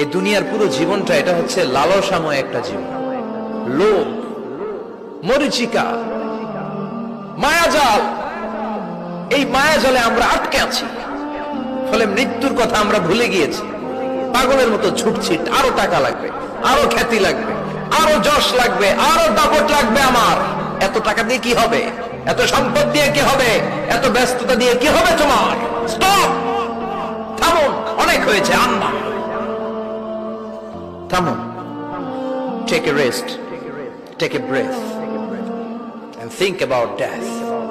এই দুনিয়ার পুরো জীবনটা এটা হচ্ছে লালসাময় একটা জীবন, লোভ, মরিচিকা, মায়াজাল। এই মায়াজালে আমরা আটকে আছি, ফলে মৃত্যুর কথা আমরা ভুলে গিয়েছি। পাগলের মতো ছুটছি, আরো টাকা লাগবে, আরো খ্যাতি লাগবে, আরো যশ লাগবে, আরো দাপট লাগবে। আমার এত টাকা দিয়ে কি হবে? এত সম্পদ দিয়ে কি হবে? এত ব্যস্ততা দিয়ে কি হবে তোমার? স্টপ, থামুন, অনেক হয়েছে। আন্না, থামুন, take a rest, take a breath and think about death.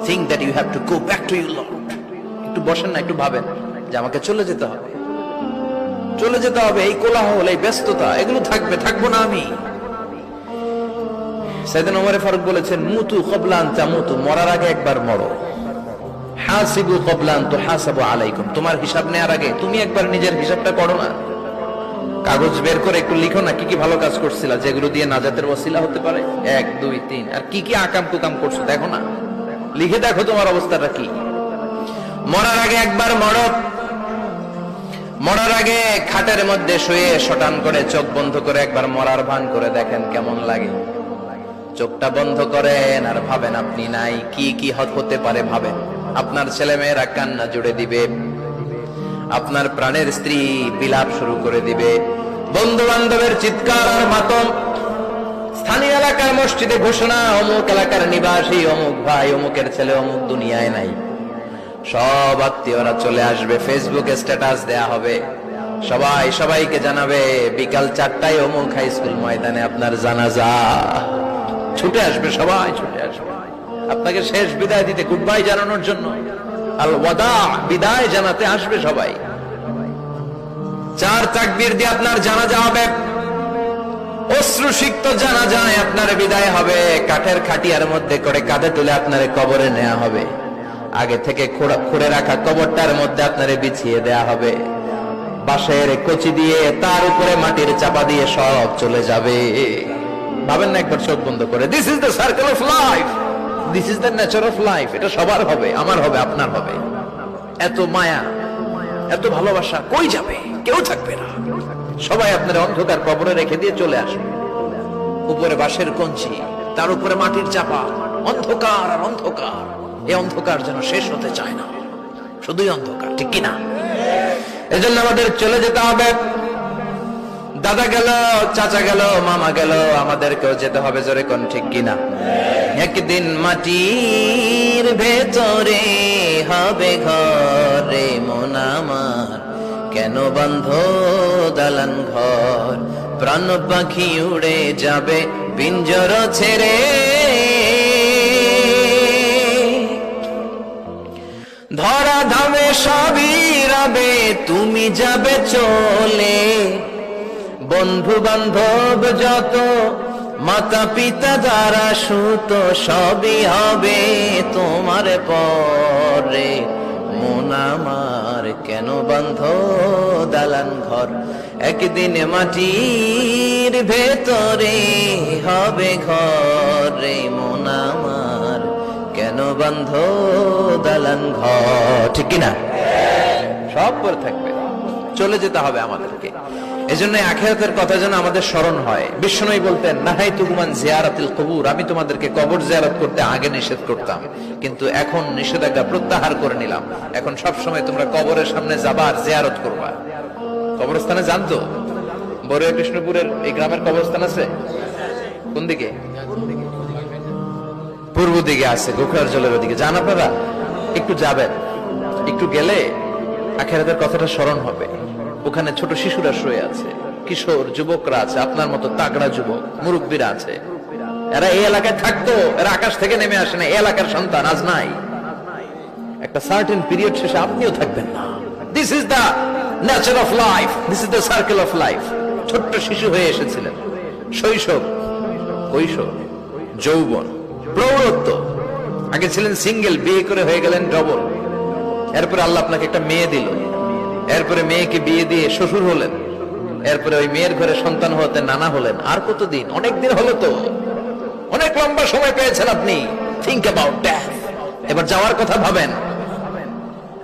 Think that you have to go back to your Lord. একটু বসেন না, একটু ভাবেন যে আমাকে চলে যেতে হবে, চলে যেতে হবে। এই কোলাহল, এই ব্যস্ততা, এগুলো থাকবে, থাকবো না আমি। সাইয়েদনা ওমর ফারুক বলেছেন, মুতু ক্বাবলা আন তামুতু, মরার আগে একবার মরো। হাসিবু ক্বাবলা আন তুহাসাবু আলাইকুম, তোমার হিসাব নেওয়ার আগে তুমি একবার নিজের হিসাবটা করো না। কাগজ বের করে একটু লিখো না, কি কি ভালো কাজ করছিলা, যেগুলো দিয়ে নাজাতের ওসিলা হতে পারে। 1 2 3, আর কি কি আকাম কুকাম করছো দেখো না, লিখে দেখো তোমার অবস্থাটা কি। মরার আগে একবার মরো। মরার আগে খাটের মধ্যে শুয়ে শটান করে চোখ বন্ধ করে একবার মরার ভান করে দেখেন কেমন লাগে। চোখটা বন্ধ করেন আর ভাবেন আপনি নাই, কি কি হতে পারে ভাবেন। আপনার ছেলে মেয়েরা কান্না জুড়ে দিবে, আপনার প্রাণের স্ত্রী বিলাপ শুরু করে দিবে, বন্ধু বান্ধবের চিৎকার আর মাতম, স্থানীয় এলাকার মসজিদে ঘোষণা, অমুক এলাকার নিবাসী অমুক ভাই অমুকের ছেলে অমুক দুনিয়ায় নাই। সব আত্মীয়রা চলে আসবে, ফেসবুকে স্ট্যাটাস দেয়া হবে, সবাই সবাইকে জানাবে বিকাল 4টায় অমুক হাই স্কুল ময়দানে আপনার জানাজা। ছুটে আসবে, সবাই ছুটে আসবে আপনাকে শেষ বিদায় দিতে, গুড বাই জানানোর জন্য, আল ওয়াদা, বিদায় জানাতে আসবে সবাই। 4 তাকবীর দিয়ে আপনার জানাজা হবে, অশ্রুসিক্ত জানাজায় আপনার বিদায় হবে। কাঠের খাটিয়ার মধ্যে করে কাঁধে তুলে আপনার কবরে নেওয়া হবে। আগে থেকে খুঁড়ে রাখা কবরটার মধ্যে আপনারে বিছিয়ে দেয়া হবে। বাঁশের কচি দিয়ে তার উপরে মাটির চাপা দিয়ে সব চলে যাবে। ভাবেন না একবার চোখ বন্ধ করে, this is the circle of life, this is the nature of life. এটা সবার হবে, আমার হবে, আপনার হবে। এত মায়া, এত ভালোবাসা কই যাবে? কেউ থাকবে না, সবাই আপনার অন্ধকার কবরে রেখে দিয়ে চলে আসবে। উপরে বাঁশের কঞ্চি, তার উপরে মাটির চাপা, অন্ধকার আর অন্ধকার। এই অন্ধকার যেন শেষ হতে চায় না, শুধুই অন্ধকার, ঠিক কিনা? এজন্য আমাদের চলে যেতে হবে। দাদা গেল, চাচা গেল, মামা গেল, আমাদেরকেও যেতে হবে, জোরে কোন ঠিক কিনা? একদিন মাটির ভেতরে হবে ঘরে মন আমার, কেন বন্ধ দালান ঘর, প্রাণ পাখি উড়ে যাবে পিঞ্জর ছেড়ে। ধরা ধামে সবই রবে, তুমি যাবে চলে। বন্ধু বান্ধব যত, মাতা পিতা যারা সুত, সবই হবে তোমার পরে। মন আমার কেন বন্ধ দালান ঘর, একদিন মাটির ভেতরে হবে ঘরে মন আমার, কেন বন্ধ দালান ঘর, ঠিক কিনা? সব করে থাকবে, চলে যেতে হবে আমাদেরকে। এজন্য আখিরাতের কথা যেন আমাদের স্মরণ হয়। বিশ্বনবী বলতেন, নাহাইতুকুম আন জিয়ারাতিল কুবুর, আমি তোমাদেরকে কবর জিয়ারত করতে আগে নিষেধ করতাম, কিন্তু এখন নিষেধাজ্ঞা প্রত্যাহার করে নিলাম। এখন সব সময় তোমরা কবরের সামনে যাবা আর জিয়ারত করবা। কবরস্থানে জানতো বড়ুয়া কৃষ্ণপুরের এই গ্রামের কবরস্থান আছে কোন দিকে? পূর্ব দিকে আছে, গোখরার জলের ওদিকে। জান আপনারা? একটু যাবেন, একটু গেলে আখিরাতের কথাটা স্মরণ হবে। ওখানে ছোট শিশুরা শুয়ে আছে, কিশোর যুবকরা আছে, আপনার মতো তাগড়া যুবক, মুরব্বীরা আছে। এরা এই এলাকায় থাকতো, এরা আকাশ থেকে নেমে আসে না, এই এলাকার সন্তান, আজ নাই। একটা সার্টেন পিরিয়ড শেষে আপনিও থাকবেন না। This is the nature of life, this is the circle of life. ছোট্ট শিশু হয়ে এসেছিলেন, শৈশব, কৈশোর, যৌবন, প্রৌঢ়ত্ব। আগে ছিলেন সিঙ্গেল, বিয়ে করে হয়ে গেলেন ডবল। এরপরে আল্লাহ আপনাকে একটা মেয়ে দিল, এরপরে মেয়েকে বিয়ে দিয়ে শ্বশুর হলেন, এরপরে ওই মেয়ের ঘরে সন্তান হতে নানা হলেন। আর কতদিন? অনেক দিন হলো তো, অনেক লম্বা সময় পেয়েছেন আপনি। Think about death. এবার যাওয়ার কথা ভাবেন,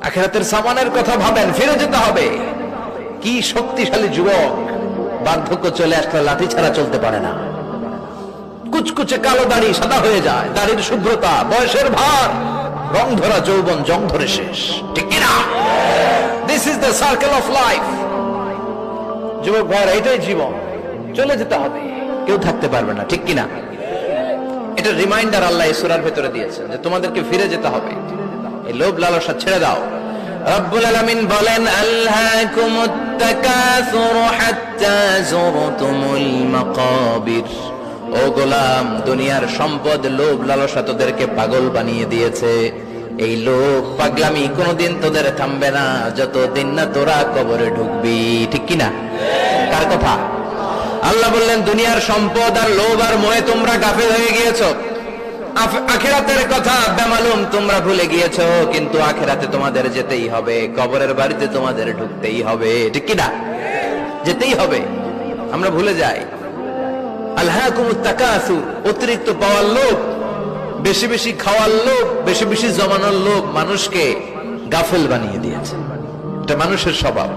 আখিরাতের সামানের কথা ভাবেন, ফিরে যেতে হবে। কি শক্তিশালী যুবক, বার্ধক্য চলে আসলে লাঠি ছাড়া চলতে পারে না। কুচকুচে কালো দাড়ি সাদা হয়ে যায়, দাড়ির শুভ্রতা, বয়সের ভার, রং ধরা যৌবন জং ধরে শেষ, ঠিক কিনা? This is the circle of life. যুবক ভাইরা, এটাই জীবন, চলে যেতে হবে, কেউ থাকতে পারবে না, ঠিক কিনা? এটা রিমাইন্ডার আল্লাহ এই সূরার ভেতরে দিয়েছেন যে তোমাদেরকে ফিরে যেতে হবে, এই লোভ লালসা ছেড়ে দাও। রব্বুল আলামিন বলেন, আলহাকুমুত তাকাসুর হাত্তা যুরতুমুল মাকাবির। ও গোলাম, দুনিয়ার সম্পদ, লোভ লালসা তোদেরকে পাগল বানিয়ে দিয়েছে। এই লোভ পাগলামি কোনোদিন তোদের থামবে না যতদিন না তোরা কবরে ঢুকবি, ঠিক কিনা? কার কথা? আল্লাহ বললেন, দুনিয়ার সম্পদ আর লোভ আর মোহে তোমরা গাফেল হয়ে গিয়েছো। আখিরাতের কথা বেমালুম তোমরা ভুলে গিয়েছো, কিন্তু আখিরাতে তোমাদের যেতেই হবে, কবরের বাড়িতে তোমাদের ঢুকতেই হবে, ঠিক কিনা? যেতেই হবে, আমরা ভুলে যাই। আলহাকুমুত তাকাসুর, অতিরিক্ত পাওয়ার লোভ, বেশি বেশি খাওয়ার লোভ, বেশি বেশি জমানোর লোভ মানুষকে গাফেল বানিয়ে দিয়েছে। এটা মানুষের স্বভাব,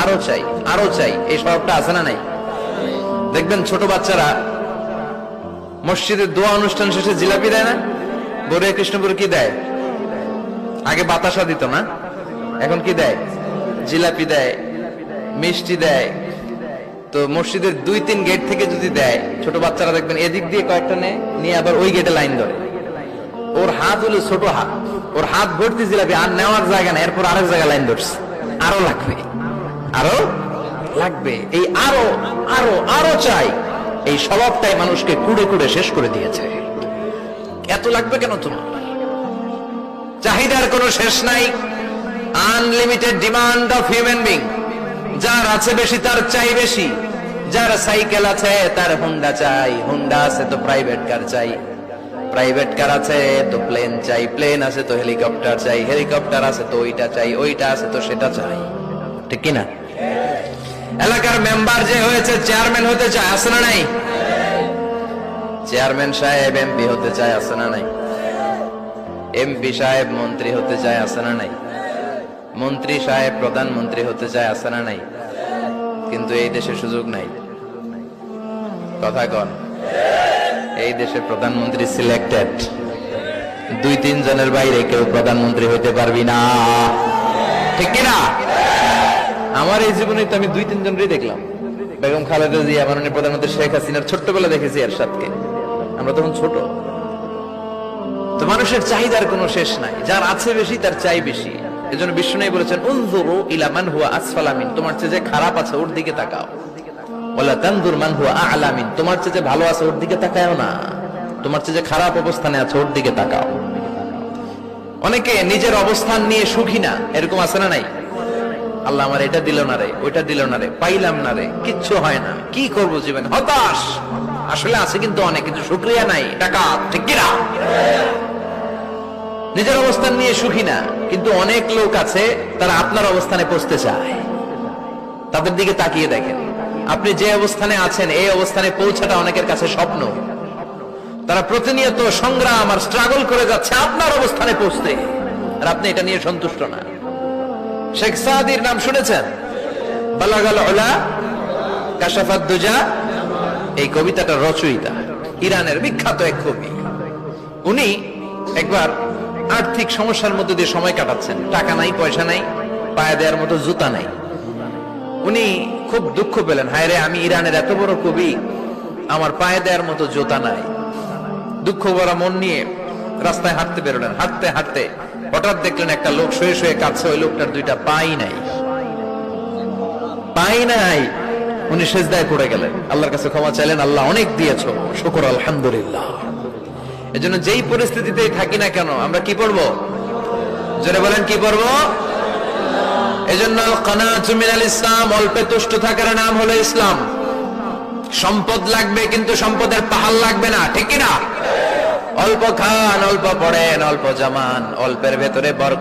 আরো চাই আরো চাই, এই স্বভাবটা আছে না নাই? দেখবেন ছোট বাচ্চারা মসজিদের দোয়া অনুষ্ঠান শেষে জিলাপি দেয় না? বড়িয়া কৃষ্ণপুর কি দেয়? আগে বাতাসা দিত না, এখন কি দেয়? জিলাপি দেয়, মিষ্টি দেয়। তো মসজিদের 2-3 গেট থেকে যদি দেয়, ছোট বাচ্চারা দেখবেন এদিক দিয়ে কয়েকটা নিয়ে আবার ওই গেটে লাইন ধরে। ওর হাত হলো ছোট হাত, ওর হাত ভর্তি জিলাপি, আর নেওয়ার জায়গা না, এরপর আরেক জায়গায় লাইন ধরছে, আরো লাগবে আরো লাগবে, এই আরো আরো আরো চাই, এই স্বভাবটাই মানুষকে কুড়ে কুড়ে শেষ করে দিয়েছে। এত লাগবে কেন তোমার? চাহিদার কোনো শেষ নাই, unlimited demand of human being. যার আছে বেশি তার চাই বেশি, যার সাইকেল আছে তার হুন্ডা চাই, হুন্ডা আছে তো প্রাইভেট কার চাই, প্রাইভেট কার আছে তো প্লেন চাই, প্লেন আছে তো হেলিকপ্টার চাই, হেলিকপ্টার আছে তো ওইটা চাই, ওইটা আছে তো সেটা চাই, ঠিক কিনা? এলাকার মেম্বার যে হয়েছে চেয়ারম্যান হতে চায়, আছে না নাই? চেয়ারম্যান সাহেব এমপি হতে চায়, আছে না নাই? এমপি সাহেব মন্ত্রী হতে চায়, আছে না নাই? মন্ত্রী সাহেব প্রধানমন্ত্রী হতে চায়, আছে না নাই? কিন্তু এই দেশে সুযোগ নাই। কথা কন, এই দেশে প্রধানমন্ত্রী সিলেক্টেড, 2-3 জনের বাইরে কেউ প্রধানমন্ত্রী হইতে পারবি না, ঠিক কিনা? আমার এই জীবনে তো আমি 2-3 জনেরই দেখলাম। বেগম খালেদা জিয়া, মাননীয় প্রধানমন্ত্রী শেখ হাসিনার ছোট্টবেলা দেখেছি এরশাদকে, আমরা তখন ছোট। তো মানুষের চাহিদার কোনো শেষ নাই, যার আছে বেশি তার চাই বেশি। এজন্য বিষ্ণু বলেছেন, উনজুরু ইলা মান হুয়া আসফালা মিন, তোমার চেয়ে যে খারাপ আছে ওর দিকে তাকাও। ওয়ালা তানজুর মান হুয়া আ'লা মিন, তোমার চেয়ে যে ভালো আছে ওর দিকে তাকাও না, তোমার চেয়ে যে খারাপ অবস্থানে আছে ওর দিকে তাকাও। অনেকে নিজের অবস্থান নিয়ে সুখী না, এরকম আছে না নাই? আল্লাহ আমার এটা দিল না রে, ওইটা দিল না রে, পাইলাম না রে, কিচ্ছু হয় না, কি করব জীবন, হতাশ। আসলে আছে কিন্তু অনেক, কিন্তু শুকরিয়া নাই, টাকা, ঠিক কিনা? নিজের অবস্থান নিয়ে সুখী না, কিন্তু অনেক লোক আছে তারা আপনার অবস্থানে পৌঁছতে চায়। তাদের দিকে তাকিয়ে দেখেন, আপনি যে অবস্থানে আছেন এই অবস্থানে পৌঁছাটা অনেকের কাছে স্বপ্ন। তারা প্রতিনিয়ত সংগ্রাম আর স্ট্রাগল করে যাচ্ছে আপনার অবস্থানে পৌঁছতে, আর আপনি এটা নিয়ে সন্তুষ্ট না। শেখ সাদির নাম শুনেছেন? বালাগাল উলা কাশাফাত দুজা, এই কবিতাটা রচয়িতা, ইরানের বিখ্যাত এক কবি। উনি একবার আর্থিক সমস্যার মধ্যে দিয়ে সময় কাটাচ্ছেন, টাকা নাই, পয়সা নাই, পায়ে দেওয়ার মতো জুতা নাই। উনি খুব দুঃখ পেলেন, হায় রে, আমি ইরানের এত বড় কবি, আমার পায়ে দেওয়ার মতো জুতা নাই। দুঃখ ভরা মন নিয়ে রাস্তায় হাঁটতে বেরোলেন। হাঁটতে হাঁটতে হঠাৎ দেখলেন একটা লোক শুয়ে শুয়ে কাঁদছে, ওই লোকটার 2টা পাই নাই, পাই নাই। উনি সেজদায় পড়ে গেলেন, আল্লাহর কাছে ক্ষমা চাইলেন, আল্লাহ অনেক দিয়েছো, শুকর আলহামদুলিল্লাহ। এজন্য যেই পরিস্থিতিতেই থাকি না কেন আমরা কি পড়বো? জোরে বলেন, কি পড়বো? এজন্য কানাতু মিনাল ইসলাম, অল্পে তুষ্ট থাকার নাম হলো ইসলাম। সম্পদ লাগবে কিন্তু সম্পদের পাহাড় লাগবে না, ঠিক কিনা? অল্প খান, অল্প পড়েন, অল্প জামান, অল্পের ভেতরে বরকত।